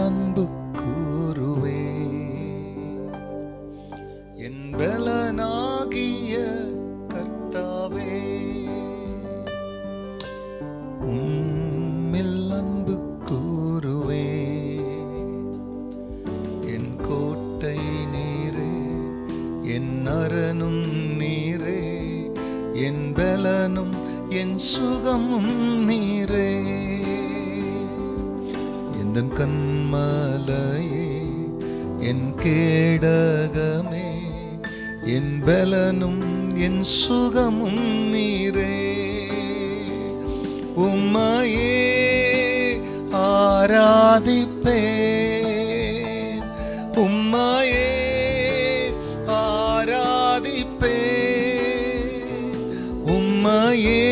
அன்பு கூறுவே. என் பலனாகிய கர்த்தாவே, உம்மில் அன்பு கூறுவே. என் கோட்டை நீரே, என் அரணும் நீரே, என் பலனும் என் சுகமும் நீரே. எந்தன் கண்மலையே, என் கேடகமே, என் பலனும் என் சுகமும் நீரே. உம்மையே ஆராதிப்பேன், உம்மையே ஆராதிப்பேன், உம்மையே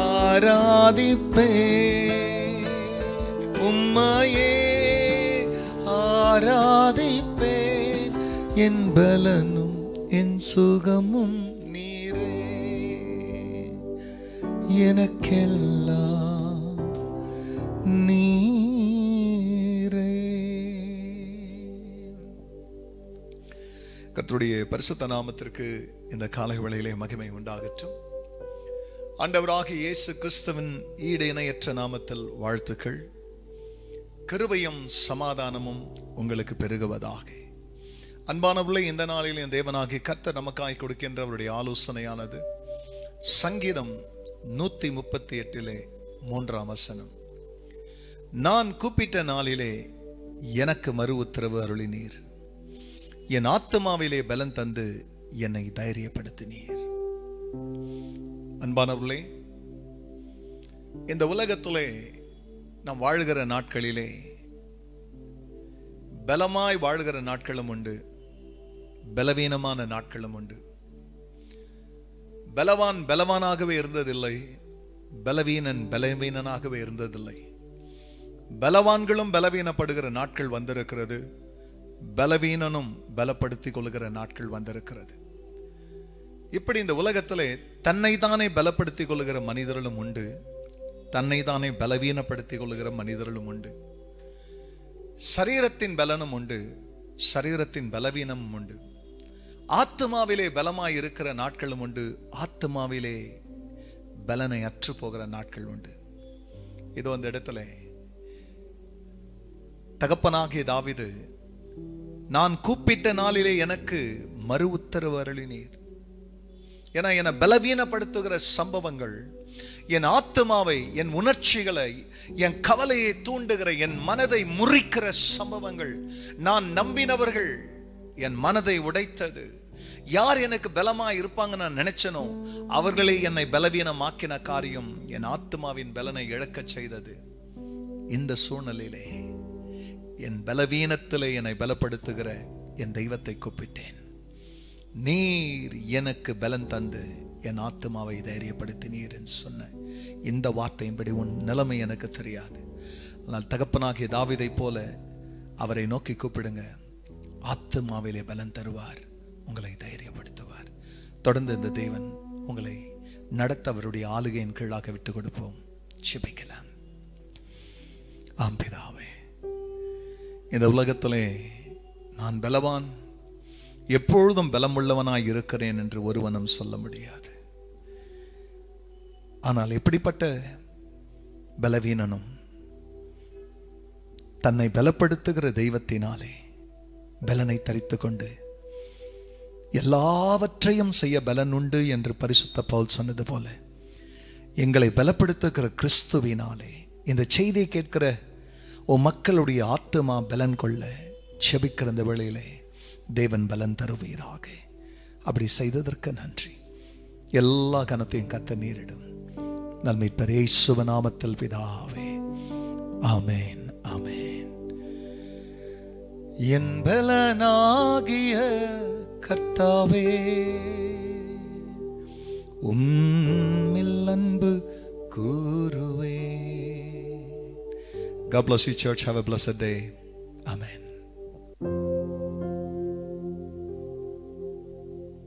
ஆராதிப்பேன், உம்மையே ஆராதிப்பேன். என் பலனும் என் சுகமும் நீரே, எனக்கெல்லாம் நீரே. கர்த்தருடைய பரிசுத்த நாமத்திற்கு இந்த காலை வேளையிலே மகிமை உண்டாகட்டும். ஆண்டவராகிய இயேசு கிறிஸ்துவின் ஈடு இணையற்ற நாமத்தில் வாழ்த்துக்கள். கிருபையும் சமாதானமும் உங்களுக்கு பெருகுவதாக. அன்பானவர்களே, இந்த நாளில் என் தேவனாகிய கர்த்தர் நமக்காய் கொடுக்கின்ற அவருடைய ஆலோசனையானது சங்கீதம் 138 3ஆம் வசனம். நான் கூப்பிட்ட நாளிலே எனக்கு மறு உத்தரவு அருளினீர், என் ஆத்துமாவிலே பலன் தந்து என்னை தைரியப்படுத்தினீர். அன்பானவர்களே, இந்த உலகத்திலே நாம் வாழ்கிற நாட்களிலே பலமாய் வாழ்கிற நாட்களும் உண்டு, பலவீனமான நாட்களும் உண்டு. பலவான் பலவானாகவே இருந்ததில்லை, பலவீனன் பலவீனனாகவே இருந்ததில்லை. பலவான்களும் பலவீனப்படுகிற நாட்கள் வந்திருக்கிறது, பலவீனனும் பலப்படுத்திக் கொள்கிற நாட்கள் வந்திருக்கிறது. இப்படி இந்த உலகத்திலே தன்னை தானே பலப்படுத்திக் கொள்கிற மனிதர்களும் உண்டு, தன்னை தானே பலவீனப்படுத்திக் கொள்கிற மனிதர்களும் உண்டு. சரீரத்தின் பலனும் உண்டு, சரீரத்தின் பலவீனமும் உண்டு. ஆத்துமாவிலே பலமாய் இருக்கிற நாட்களும் உண்டு, ஆத்துமாவிலே பலனை அற்று போகிற நாட்கள் உண்டு. இதோ அந்த இடத்துல தகப்பனாகிய தாவீது, நான் கூப்பிட்ட நாளிலே எனக்கு மறு உத்தரவு அருளினீர். என என்னை பலவீனப்படுத்துகிற சம்பவங்கள், என் ஆத்துமாவை, என் உணர்ச்சிகளை, என் கவலையை தூண்டுகிற, என் மனதை முறிக்கிற சம்பவங்கள், நான் நம்பினவர்கள் என் மனதை உடைத்தது. யார் எனக்கு பலமாய் இருப்பாங்க நான் நினைச்சனோ அவர்களே என்னை பலவீனமாக்கின காரியம் என் ஆத்துமாவின் பலனை இழக்க செய்தது. இந்த சூழ்நிலையிலே என் பலவீனத்திலே என்னை பலப்படுத்துகிற என் தெய்வத்தை கூப்பிட்டேன். நீர் எனக்கு பலன் தந்து என் ஆத்துமாவை தைரியப்படுத்தினீர் என்று சொன்ன இந்த வார்த்தையின்படி உன் நிலைமை எனக்கு தெரியாது. ஆனால் தகப்பனாகிய தாவீதை போல அவரை நோக்கி கூப்பிடுங்க, ஆத்துமாவிலே பலன் தருவார், உங்களை தைரியப்படுத்துவார். தொடர்ந்து இந்த தேவன் உங்களை நடத்த அவருடைய ஆளுகையின் கீழாக விட்டு கொடுப்போம். ஜெபிக்கலாம். ஆம் பிதாவே, இந்த உலகத்திலே நான் பலவான், எப்பொழுதும் பலமுள்ளவனாய் இருக்கிறேன் என்று ஒருவனும் சொல்ல முடியாது. ஆனால் எப்படிப்பட்ட பலவீனனும் தன்னை பலப்படுத்துகிற தெய்வத்தினாலே பலனை தரித்து கொண்டு எல்லாவற்றையும் செய்ய பலன் உண்டு என்று பரிசுத்த பவுல் சொன்னது போல எங்களை பலப்படுத்துகிற கிறிஸ்துவினாலே இந்த செய்தியை கேட்கிற மக்களுடைய ஆத்துமா பலன் கொள்ள ஜெபிக்கிற இந்த வேளையிலே தேவன் பலன் தருவீராக. அப்படி செய்ததற்கு நன்றி. எல்லா கனத்தையும் கர்த்தர் நேரிடும். நல்மீட்பர் இயேசுவின் நாமத்தில் பிதாவே, ஆமென், ஆமென். என் பலனாகிய கர்த்தாவே, உம்மில் அன்பு கூறுவே. God bless you, church. Have a blessed day. Amen.